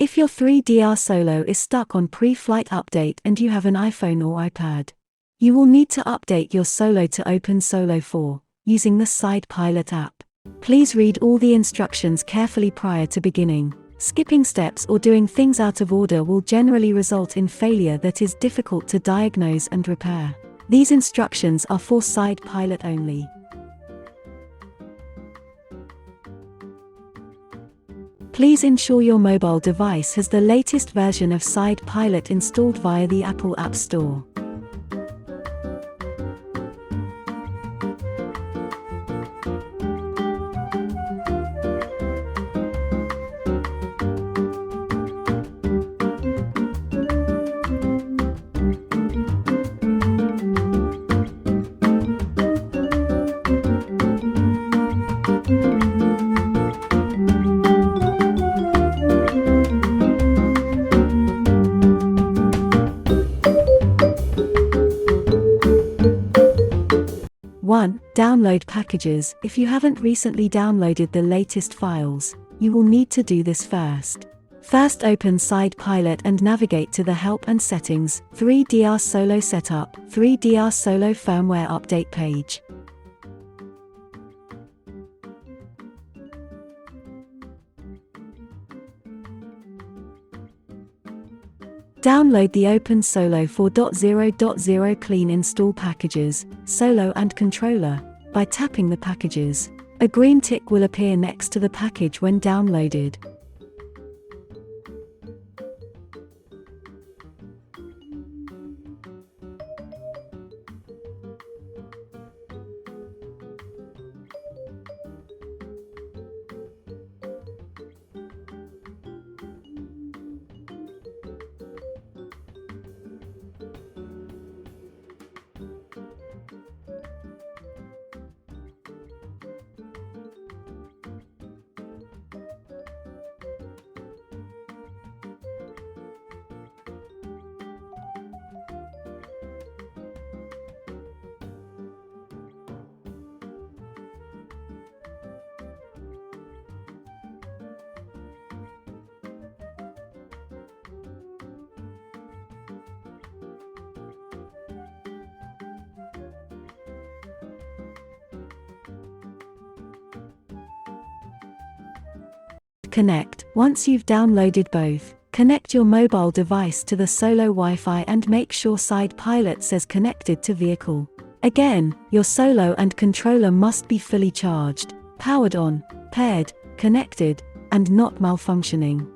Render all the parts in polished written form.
If your 3DR Solo is stuck on Preflight update and you have an iPhone or iPad, you will need to update your Solo to Open Solo 4, using the SidePilot app. Please read all the instructions carefully prior to beginning. Skipping steps or doing things out of order will generally result in failure that is difficult to diagnose and repair. These instructions are for SidePilot only. Please ensure your mobile device has the latest version of SidePilot installed via the Apple App Store. One, download packages. If you haven't recently downloaded the latest files, you will need to do this first. First, open SidePilot and navigate to the Help and Settings, 3DR Solo Setup, 3DR Solo Firmware Update page. Download the Open Solo 4.0.0 Clean Install Packages, Solo and Controller, by tapping the packages. A green tick will appear next to the package when downloaded. Connect. Once you've downloaded both, connect your mobile device to the Solo Wi-Fi and make sure SidePilot says connected to vehicle. Again, your Solo and controller must be fully charged, powered on, paired, connected, and not malfunctioning.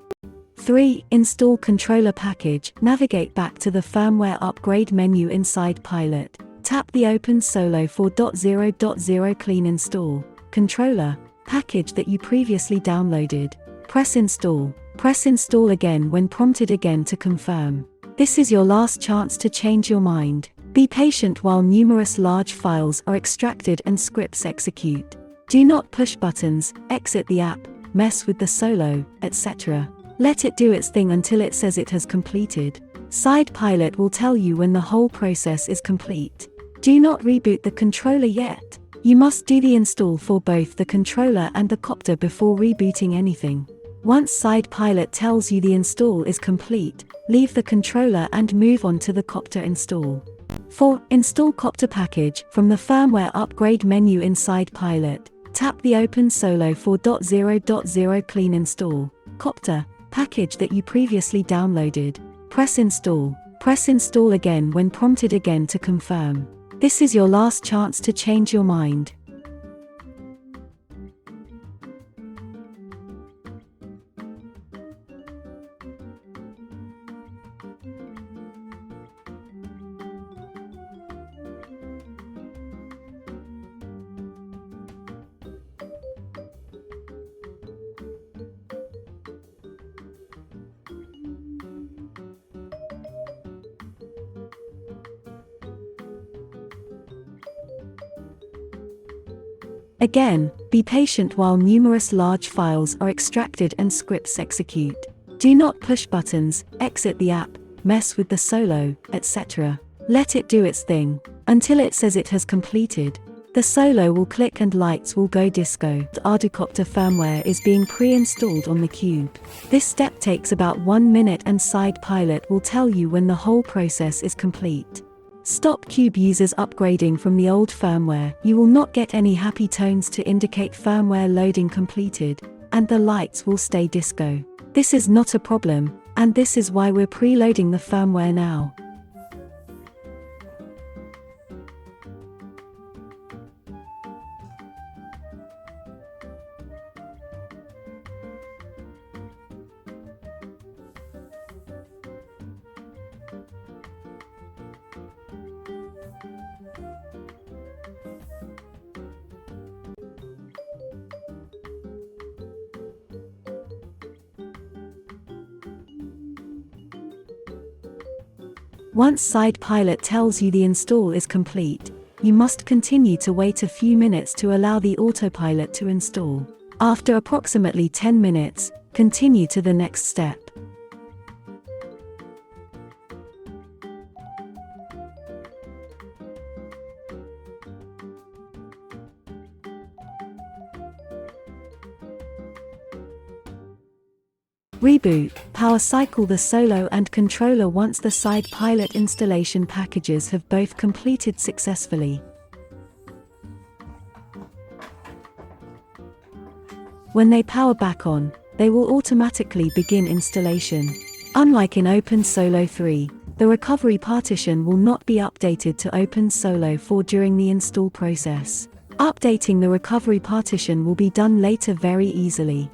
3. Install controller package. Navigate back to the firmware upgrade menu in SidePilot. Tap the Open Solo 4.0.0 Clean Install Controller package that you previously downloaded. Press Install. Press Install again when prompted again to confirm. This is your last chance to change your mind. Be patient while numerous large files are extracted and scripts execute. Do not push buttons, exit the app, mess with the Solo, etc. Let it do its thing until it says it has completed. SidePilot will tell you when the whole process is complete. Do not reboot the controller yet. You must do the install for both the controller and the copter before rebooting anything. Once SidePilot tells you the install is complete, leave the controller and move on to the copter install. 4. Install copter package. From the firmware upgrade menu in SidePilot, tap the Open Solo 4.0.0 Clean Install Copter package that you previously downloaded. Press Install. Press Install again when prompted again to confirm. This is your last chance to change your mind. Again, be patient while numerous large files are extracted and scripts execute. Do not push buttons, exit the app, mess with the Solo, etc. Let it do its thing, until it says it has completed. The Solo will click and lights will go disco. The Copter firmware is being pre-installed on the Cube. This step takes about 1 minute and SidePilot will tell you when the whole process is complete. Stop Cube users upgrading from the old firmware. You will not get any happy tones to indicate firmware loading completed, and the lights will stay disco. This is not a problem, and this is why we're preloading the firmware now. Once SidePilot tells you the install is complete, you must continue to wait a few minutes to allow the autopilot to install. After approximately 10 minutes, continue to the next step. Reboot, power cycle the Solo and controller once the SidePilot installation packages have both completed successfully. When they power back on, they will automatically begin installation. Unlike in Open Solo 3, the recovery partition will not be updated to Open Solo 4 during the install process. Updating the recovery partition will be done later very easily.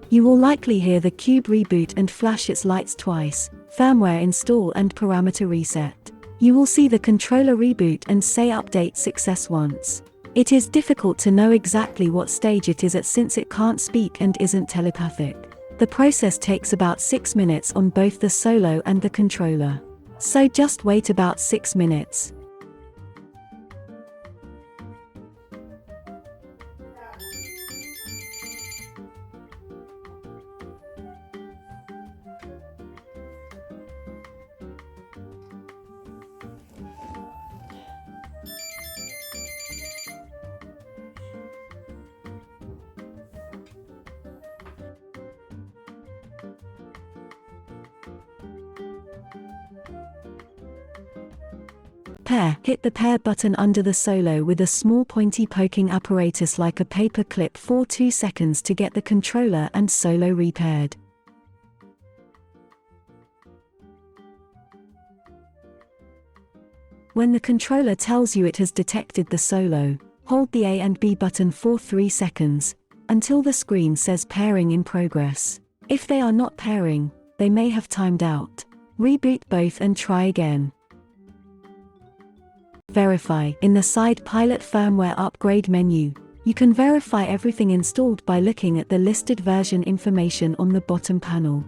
You will likely hear the Cube reboot and flash its lights twice, firmware install and parameter reset. You will see the controller reboot and say update success once. It is difficult to know exactly what stage it is at since it can't speak and isn't telepathic. The process takes about 6 minutes on both the Solo and the controller. So just wait about 6 minutes. Hit the pair button under the Solo with a small pointy poking apparatus like a paper clip for 2 seconds to get the controller and Solo repaired. When the controller tells you it has detected the Solo, hold the A and B button for 3 seconds, until the screen says pairing in progress. If they are not pairing, they may have timed out. Reboot both and try again. Verify. In the SidePilot firmware upgrade menu, you can verify everything installed by looking at the listed version information on the bottom panel.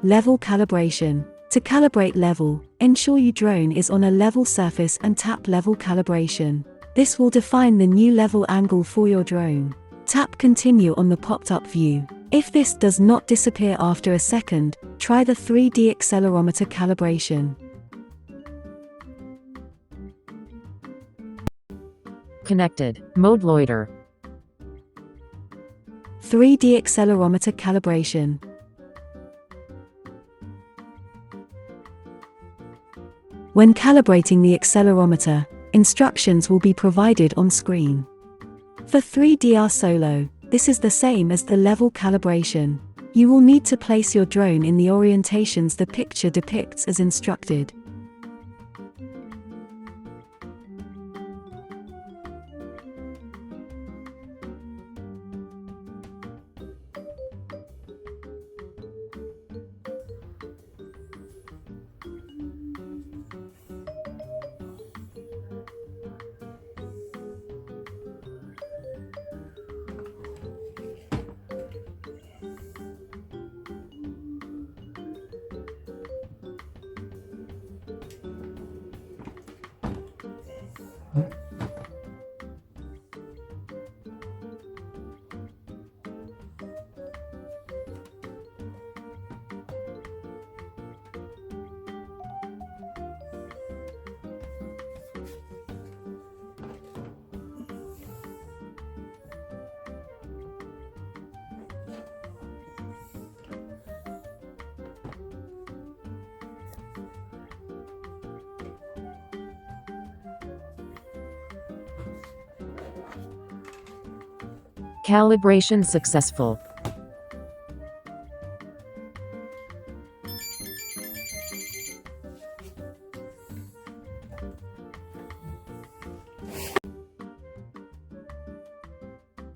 Level calibration. To calibrate level, ensure your drone is on a level surface and tap level calibration. This will define the new level angle for your drone. Tap continue on the popped-up view. If this does not disappear after a second, try the 3D accelerometer calibration. Connected. Mode loiter. 3D accelerometer calibration. When calibrating the accelerometer, instructions will be provided on screen. For 3DR Solo, this is the same as the level calibration. You will need to place your drone in the orientations the picture depicts as instructed. Calibration successful.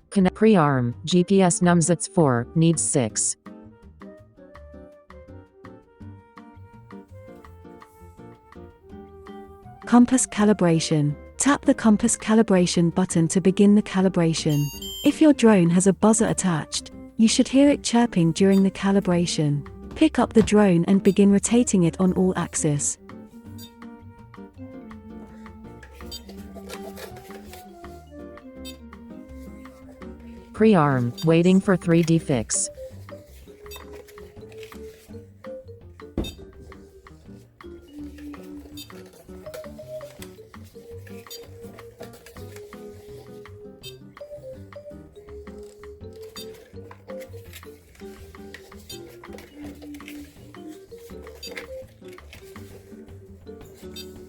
Connect pre-arm, GPS numsats 4, needs 6. Compass calibration. Tap the compass calibration button to begin the calibration. If your drone has a buzzer attached, you should hear it chirping during the calibration. Pick up the drone and begin rotating it on all axes. Pre-arm, waiting for 3D fix.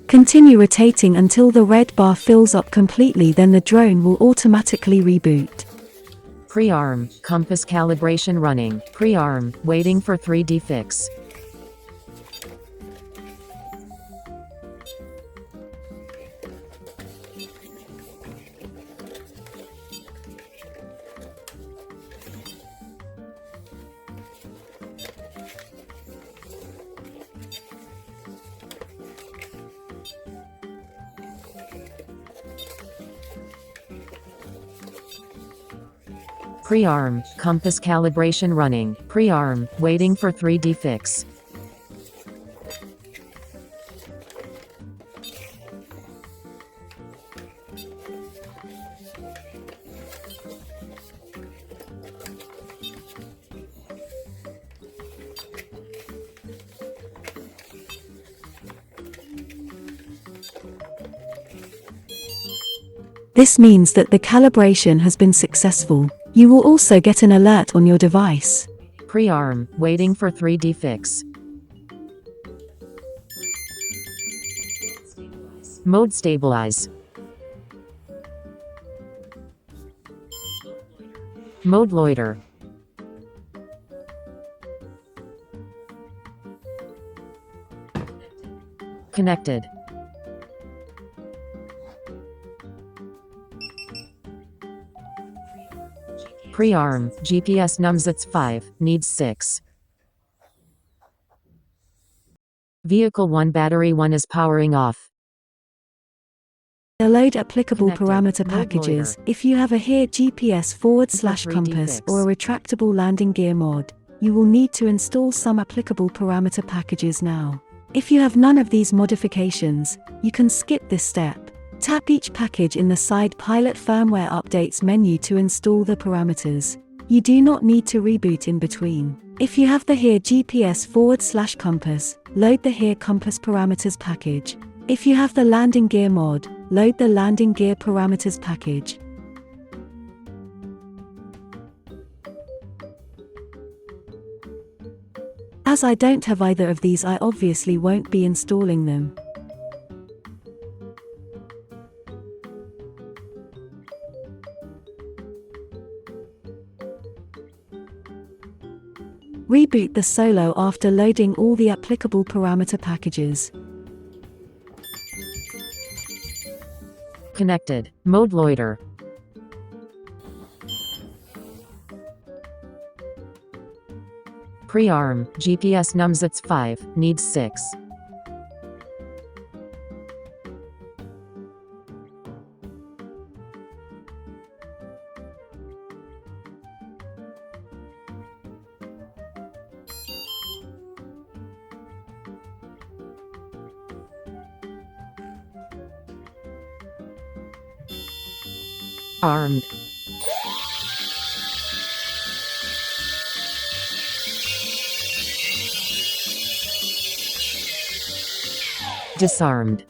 Continue rotating until the red bar fills up completely, then the drone will automatically reboot. Pre-arm, compass calibration running. Pre-arm, waiting for 3D fix. Pre-arm, compass calibration running. Pre-arm, waiting for 3D fix. This means that the calibration has been successful. You will also get an alert on your device. Pre-arm, waiting for 3D fix. Mode stabilize. Mode loiter. Connected. Pre-arm, GPS numsats 5, needs 6. Vehicle 1 battery 1 is powering off. Load applicable Connected. parameter Mode packages. loader. If you have a here GPS/compass fix. or a retractable landing gear mod, you will need to install some applicable parameter packages now. If you have none of these modifications, you can skip this step. Tap each package in the SidePilot firmware updates menu to install the parameters. You do not need to reboot in between. If you have the here GPS/compass, load the here compass parameters package. If you have the landing gear mod, load the landing gear parameters package. As I don't have either of these, I obviously won't be installing them. Reboot the Solo after loading all the applicable parameter packages. Connected. Mode loiter. Pre-arm, GPS numsats 5, needs 6. Armed. Disarmed.